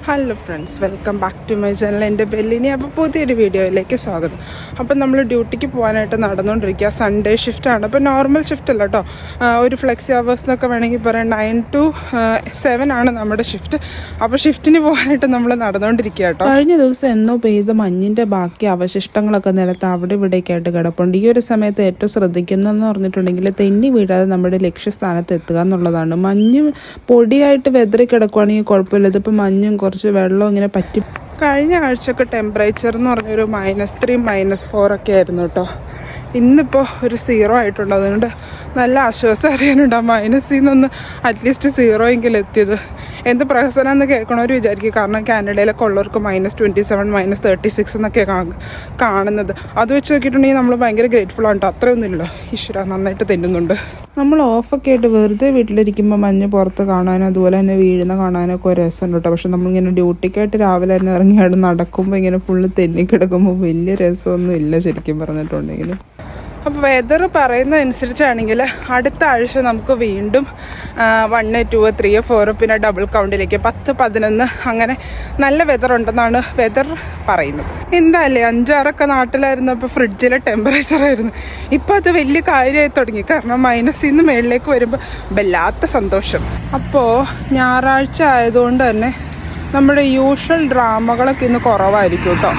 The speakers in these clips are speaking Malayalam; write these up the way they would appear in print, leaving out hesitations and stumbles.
Hello friends, welcome back to my channel. എൻ്റെ ബെല്ലിനി. അപ്പോൾ പുതിയൊരു വീഡിയോയിലേക്ക് സ്വാഗതം. അപ്പോൾ നമ്മൾ ഡ്യൂട്ടിക്ക് പോകാനായിട്ട് നടന്നുകൊണ്ടിരിക്കുക. സൺഡേ ഷിഫ്റ്റാണ്. അപ്പോൾ നോർമൽ ഷിഫ്റ്റ് അല്ല കേട്ടോ, ഒരു ഫ്ലെക്സി അവേഴ്സ് എന്നൊക്കെ വേണമെങ്കിൽ പറയാം. 9 to 7 ആണ് നമ്മുടെ ഷിഫ്റ്റ്. അപ്പോൾ ഷിഫ്റ്റിന് പോകാനായിട്ട് നമ്മൾ നടന്നുകൊണ്ടിരിക്കുക കേട്ടോ. കഴിഞ്ഞ ദിവസം എന്നോ പെയ്ത മഞ്ഞിൻ്റെ ബാക്കി അവശിഷ്ടങ്ങളൊക്കെ നിലത്ത് അവിടെ ഇവിടേക്ക് ആയിട്ട് കിടപ്പുണ്ട്. ഈ ഒരു സമയത്ത് ഏറ്റവും ശ്രദ്ധിക്കുന്നതെന്ന് പറഞ്ഞിട്ടുണ്ടെങ്കിൽ തെന്നി വീഴാതെ നമ്മുടെ ലക്ഷ്യസ്ഥാനത്ത് എത്തുക എന്നുള്ളതാണ്. മഞ്ഞ് പൊടിയായിട്ട് വെതറി കിടക്കുകയാണെങ്കിൽ കുഴപ്പമില്ല. ഇതിപ്പോൾ മഞ്ഞും കുറച്ച് വെള്ളം ഇങ്ങനെ പറ്റി. കഴിഞ്ഞ ആഴ്ചയൊക്കെ ടെമ്പറേച്ചർ എന്ന് പറഞ്ഞൊരു -3 -4 ഒക്കെ ആയിരുന്നു കേട്ടോ. ഇന്നിപ്പോൾ ഒരു 0 ആയിട്ടുണ്ട്. അതുകൊണ്ട് നല്ല ആശ്വാസം അറിയാനുണ്ട്. ആ മൈനസിൽ നിന്നൊന്ന് അറ്റ്ലീസ്റ്റ് 0 എങ്കിലും എത്തിയത്. എന്ത് പ്രഹസനം എന്ന് കേൾക്കണവർ വിചാരിക്കും. കാരണം കാനഡയിലൊക്കെ ഉള്ളവർക്ക് -27 -36 എന്നൊക്കെ കാണുന്നത്. അത് വെച്ച് നോക്കിയിട്ടുണ്ടെങ്കിൽ നമ്മൾ ഭയങ്കര ഗ്രേറ്റ്ഫുൾ ആണ് കേട്ടോ. അത്രയൊന്നുമില്ലല്ലോ. ഈശ്വര, നന്നായിട്ട് തെന്നുന്നുണ്ട്. നമ്മൾ ഓഫൊക്കെ ആയിട്ട് വെറുതെ വീട്ടിലിരിക്കുമ്പോൾ മഞ്ഞ് പുറത്ത് കാണാനും അതുപോലെ തന്നെ വീഴുന്ന കാണാനൊക്കെ ഒരു രസമുണ്ട് കേട്ടോ. പക്ഷെ നമ്മളിങ്ങനെ ഡ്യൂട്ടിക്കായിട്ട് രാവിലെ തന്നെ ഇറങ്ങിയാട് നടക്കുമ്പോൾ ഇങ്ങനെ ഫുള്ള് തെന്നിക്കിടക്കുമ്പോൾ വലിയ രസമൊന്നും ഇല്ല ശരിക്കും പറഞ്ഞിട്ടുണ്ടെങ്കിൽ. അപ്പോൾ വെതർ പറയുന്നതനുസരിച്ചാണെങ്കിൽ അടുത്ത ആഴ്ച നമുക്ക് വീണ്ടും 1, 2, 3, 4 പിന്നെ ഡബിൾ കൗണ്ടിലേക്ക് 10, 11 അങ്ങനെ നല്ല വെതർ ഉണ്ടെന്നാണ് വെതർ പറയുന്നത്. എന്താല്ലേ, 5-6 നാട്ടിലായിരുന്നപ്പോൾ ഫ്രിഡ്ജിലെ ടെമ്പറേച്ചറായിരുന്നു. ഇപ്പോൾ അത് വലിയ കാര്യമായി തുടങ്ങി. കാരണം മൈനസിൽ നിന്ന് മേളിലേക്ക് വരുമ്പോൾ വല്ലാത്ത സന്തോഷം. അപ്പോൾ ഞായറാഴ്ച ആയതുകൊണ്ട് തന്നെ നമ്മുടെ യൂഷ്വൽ ഡ്രാമകളൊക്കെ ഇന്ന് കുറവായിരിക്കും കേട്ടോ.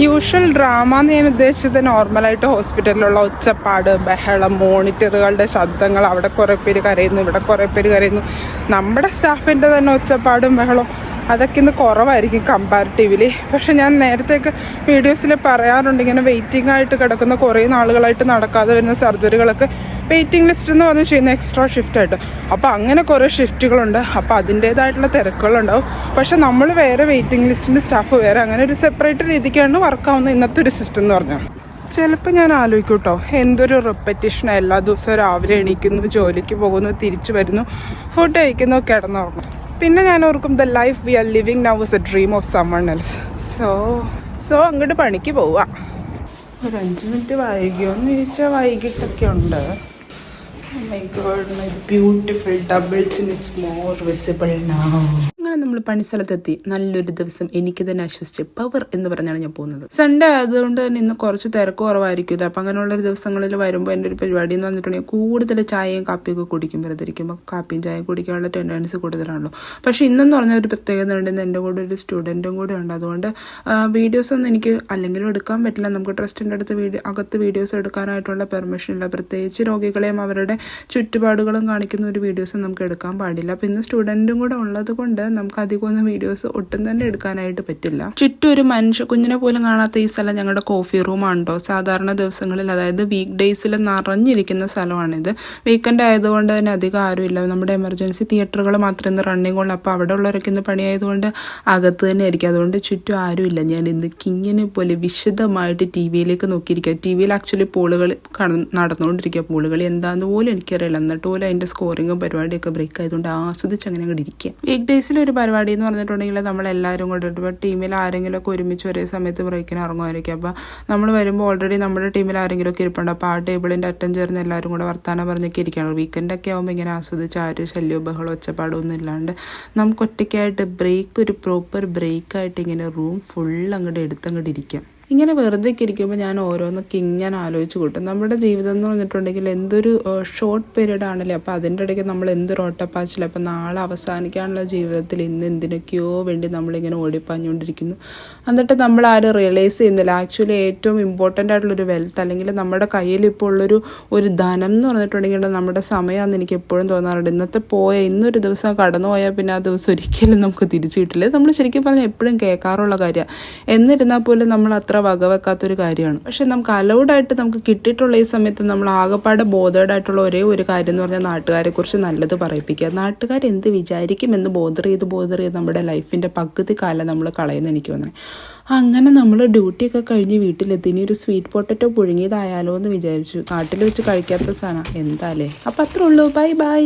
യൂഷ്വൽ ഡ്രാമ എന്ന് ഞാൻ ഉദ്ദേശിച്ചത് നോർമലായിട്ട് ഹോസ്പിറ്റലിലുള്ള ഒച്ചപ്പാട്, ബഹളം, മോണിറ്ററുകളുടെ ശബ്ദങ്ങൾ, അവിടെ കുറേ പേര് കരയുന്നു, ഇവിടെ കുറേ പേര് കരയുന്നു. നമ്മുടെ സ്റ്റാഫിൻ്റെ തന്നെ ഒച്ചപ്പാടും ബഹളം അതൊക്കെ ഇന്ന് കുറവായിരിക്കും കമ്പാരിറ്റീവ്ലി. പക്ഷെ ഞാൻ നേരത്തെയൊക്കെ വീഡിയോസിൽ പറയാറുണ്ട്, ഇങ്ങനെ വെയിറ്റിംഗ് ആയിട്ട് കിടക്കുന്ന കുറേ നാളുകളായിട്ട് നടക്കാതെ വരുന്ന സർജറികളൊക്കെ വെയിറ്റിംഗ് ലിസ്റ്റ് എന്ന് പറഞ്ഞ് ചെയ്യുന്ന എക്സ്ട്രാ ഷിഫ്റ്റായിട്ട്. അപ്പോൾ അങ്ങനെ കുറേ ഷിഫ്റ്റുകളുണ്ട്. അപ്പോൾ അതിൻ്റേതായിട്ടുള്ള തിരക്കുകളുണ്ടാവും. പക്ഷെ നമ്മൾ വേറെ, വെയിറ്റിംഗ് ലിസ്റ്റിൻ്റെ സ്റ്റാഫ് വേറെ, അങ്ങനെ ഒരു സെപ്പറേറ്റ് രീതിക്കാണ് വർക്കാവുന്ന ഇന്നത്തെ ഒരു സിസ്റ്റം എന്ന് പറഞ്ഞാൽ. ചിലപ്പോൾ ഞാൻ ആലോചിക്കും കേട്ടോ, എന്തൊരു റിപ്പറ്റീഷൻ. എല്ലാ ദിവസവും രാവിലെ എണീക്കുന്നു, ജോലിക്ക് പോകുന്നു, തിരിച്ചു വരുന്നു, ഫുഡ് കഴിക്കുന്നു, കിടന്നുറങ്ങുന്നു. പിന്നെ ഞാൻ ഓർക്കും, the life we are living now is a dream of someone else. So അങ്ങോട്ട് പണിക്ക് പോവുക. ഒരു 5 മിനിറ്റ് വൈകിയോന്ന് ചോദിച്ചാൽ വൈകിട്ടൊക്കെ ഉണ്ട്. My God, my beautiful double chin is more visible now. അങ്ങനെ നമ്മൾ പണിസ്ഥലത്തെത്തി. നല്ലൊരു ദിവസം, എനിക്ക് തന്നെ ആശ്വസിച്ച് പവർ എന്ന് പറഞ്ഞാണ് ഞാൻ പോകുന്നത്. സൺഡേ ആയതുകൊണ്ട് തന്നെ ഇന്ന് കുറച്ച് തിരക്ക് കുറവായിരിക്കുമല്ലോ. അപ്പം അങ്ങനെയുള്ള ദിവസങ്ങളിൽ വരുമ്പോൾ എൻ്റെ ഒരു പരിപാടി എന്ന് പറഞ്ഞിട്ടുണ്ടെങ്കിൽ കൂടുതൽ ചായയും കാപ്പിയൊക്കെ കുടിക്കും. വെറുതെ ഇരിക്കുമ്പോൾ കാപ്പിയും ചായയും കുടിക്കാനുള്ള ടെൻഡൻസി കൂടുതലാണല്ലോ. പക്ഷേ ഇന്നെന്ന് പറഞ്ഞ ഒരു പ്രത്യേകത ഉണ്ടെന്ന്, എൻ്റെ കൂടെ ഒരു സ്റ്റുഡൻറ്റും കൂടെ ഉണ്ട്. അതുകൊണ്ട് വീഡിയോസൊന്നും എനിക്ക് അല്ലെങ്കിലും എടുക്കാൻ പറ്റില്ല. നമുക്ക് ട്രസ്റ്റിൻ്റെ അകത്ത് വീഡിയോസ് എടുക്കാനായിട്ടുള്ള പെർമിഷൻ ഇല്ല. പ്രത്യേകിച്ച് രോഗികളെയും അവരുടെ ചുറ്റുപാടുകളും കാണിക്കുന്ന ഒരു വീഡിയോസ് നമുക്ക് എടുക്കാൻ പാടില്ല. അപ്പോൾ ഇന്ന് സ്റ്റുഡൻറ്റും കൂടെ ഉള്ളത് കൊണ്ട് നമുക്ക് അധികമൊന്നും വീഡിയോസ് ഒട്ടും തന്നെ എടുക്കാനായിട്ട് പറ്റില്ല. ചുറ്റും ഒരു കുഞ്ഞിനെ പോലും കാണാത്ത ഈ സ്ഥലം ഞങ്ങളുടെ കോഫി റൂമാണോ. സാധാരണ ദിവസങ്ങളിൽ, അതായത് വീക്ക് ഡേയ്സിൽ നിറഞ്ഞിരിക്കുന്ന സ്ഥലമാണിത്. വീക്കെൻഡ് ആയതുകൊണ്ട് തന്നെ അധികം ആരുമില്ല. നമ്മുടെ എമർജൻസി തിയേറ്ററുകൾ മാത്രമേ ഇന്ന് റണ്ണിങ് ഉള്ളൂ. അപ്പോൾ അവിടെ ഉള്ളവരൊക്കെ ഇന്ന് പണിയായതുകൊണ്ട് അകത്ത് തന്നെ ആയിരിക്കും. അതുകൊണ്ട് ചുറ്റും ആരുമില്ല. ഞാൻ ഇന്ന് കിങ്ങിനെ പോലെ വിശദമായിട്ട് ടി വിയിലേക്ക് നോക്കിയിരിക്കുക. ടി വിയിൽ ആക്ച്വലി പൂളുകൾ നടന്നുകൊണ്ടിരിക്കുക. പൂളുകളി എന്താണെന്ന് പോലും എനിക്കറിയില്ല. എന്നിട്ട് പോലും അതിൻ്റെ സ്കോറിങ്ങും പരിപാടിയൊക്കെ ബ്രേക്ക് ആയതുകൊണ്ട് ആസ്വദിച്ച് അങ്ങനെ അങ്ങോട്ട് ഇരിക്കുക. വീക്ക് ഡേയ്സിൽ ഒരു പരിപാടി എന്ന് പറഞ്ഞിട്ടുണ്ടെങ്കിൽ നമ്മളെല്ലാവരും കൂടെ, ഇപ്പോൾ ടീമിൽ ആരെങ്കിലുമൊക്കെ ഒരുമിച്ച് ഒരേ സമയത്ത് ബ്രേക്കിന് ഇറങ്ങുമായിരിക്കും. അപ്പോൾ നമ്മൾ വരുമ്പോൾ ഓൾറെഡി നമ്മുടെ ടീമിൽ ആരെങ്കിലുമൊക്കെ ഇരിപ്പുണ്ട്. അപ്പോൾ ആ ടേബിളിൻ്റെ അറ്റം ചേർന്ന് എല്ലാവരും കൂടെ വർത്താനം പറഞ്ഞൊക്കെ ഇരിക്കുകയാണ്. വീക്കെൻഡൊക്കെ ആകുമ്പോൾ ഇങ്ങനെ ആസ്വദിച്ച് ആരും ശല്യവും ബഹളവും ഒച്ചപ്പാടും ഒന്നും ഇല്ലാണ്ട് നമുക്ക് ഒറ്റയ്ക്കായിട്ട് ഒരു പ്രോപ്പർ ബ്രേക്കായിട്ട് ഇങ്ങനെ റൂം ഫുൾ അങ്ങോട്ട് എടുത്തങ്ങോട്ട് ഇരിക്കാം. ഇങ്ങനെ വെറുതെ ഇരിക്കുമ്പോൾ ഞാൻ ഓരോന്നൊക്കെ ഇങ്ങനെ ആലോചിച്ച് കൂട്ടും. നമ്മുടെ ജീവിതം എന്ന് പറഞ്ഞിട്ടുണ്ടെങ്കിൽ എന്തൊരു ഷോർട്ട് പീരീഡ് ആണല്ലേ. അപ്പോൾ അതിൻ്റെ ഇടയ്ക്ക് നമ്മൾ എന്തൊരു ഓട്ടപ്പാച്ചില്ല. അപ്പോൾ നാളെ അവസാനിക്കാനുള്ള ജീവിതത്തിൽ ഇന്ന് എന്തിനൊക്കെയോ വേണ്ടി നമ്മളിങ്ങനെ ഓടിപ്പാഞ്ഞുകൊണ്ടിരിക്കുന്നു. എന്നിട്ട് നമ്മൾ ആരും റിയലൈസ് ചെയ്യുന്നില്ല ആക്ച്വലി ഏറ്റവും ഇമ്പോർട്ടൻ്റ് ആയിട്ടുള്ളൊരു വെൽത്ത്, അല്ലെങ്കിൽ നമ്മുടെ കയ്യിൽ ഇപ്പോൾ ഉള്ളൊരു ധനം എന്ന് പറഞ്ഞിട്ടുണ്ടെങ്കിൽ നമ്മുടെ സമയമാണെന്ന് എനിക്ക് എപ്പോഴും തോന്നാറുണ്ട്. ഇന്നൊരു ദിവസം കടന്നു പോയാൽ പിന്നെ ആ ദിവസം ഒരിക്കലും നമുക്ക് തിരിച്ചു കിട്ടില്ല. നമ്മൾ ശരിക്കും പറഞ്ഞാൽ എപ്പോഴും കേൾക്കാറുള്ള കാര്യമാണ്. എന്നിരുന്നാൽ പോലും നമ്മൾ അത്ര വകവെക്കാത്തൊരു കാര്യമാണ്. പക്ഷെ നമുക്ക് അലൗഡായിട്ട് നമുക്ക് കിട്ടിയിട്ടുള്ള ഈ സമയത്ത് നമ്മൾ ആകെപ്പാടെ ബോധേഡായിട്ടുള്ള ഒരേ ഒരു കാര്യം എന്ന് പറഞ്ഞാൽ നാട്ടുകാരെ കുറിച്ച് നല്ലത് പറയിപ്പിക്കുക. നാട്ടുകാർ എന്ത് വിചാരിക്കുമെന്ന് ബോധർ ചെയ്ത് നമ്മുടെ ലൈഫിൻ്റെ പകുതി കാലം നമ്മൾ കളയുന്ന എനിക്ക് തോന്നുന്നത്. അങ്ങനെ നമ്മൾ ഡ്യൂട്ടിയൊക്കെ കഴിഞ്ഞ് വീട്ടിലെത്തി. ഇനി ഒരു സ്വീറ്റ് പൊട്ടറ്റോ പുഴുങ്ങിയതായാലോ എന്ന് വിചാരിച്ചു. നാട്ടിൽ വെച്ച് കഴിക്കാത്ത സാധനം എന്താലേ. അപ്പം അത്രേ ഉള്ളൂ. Bye bye.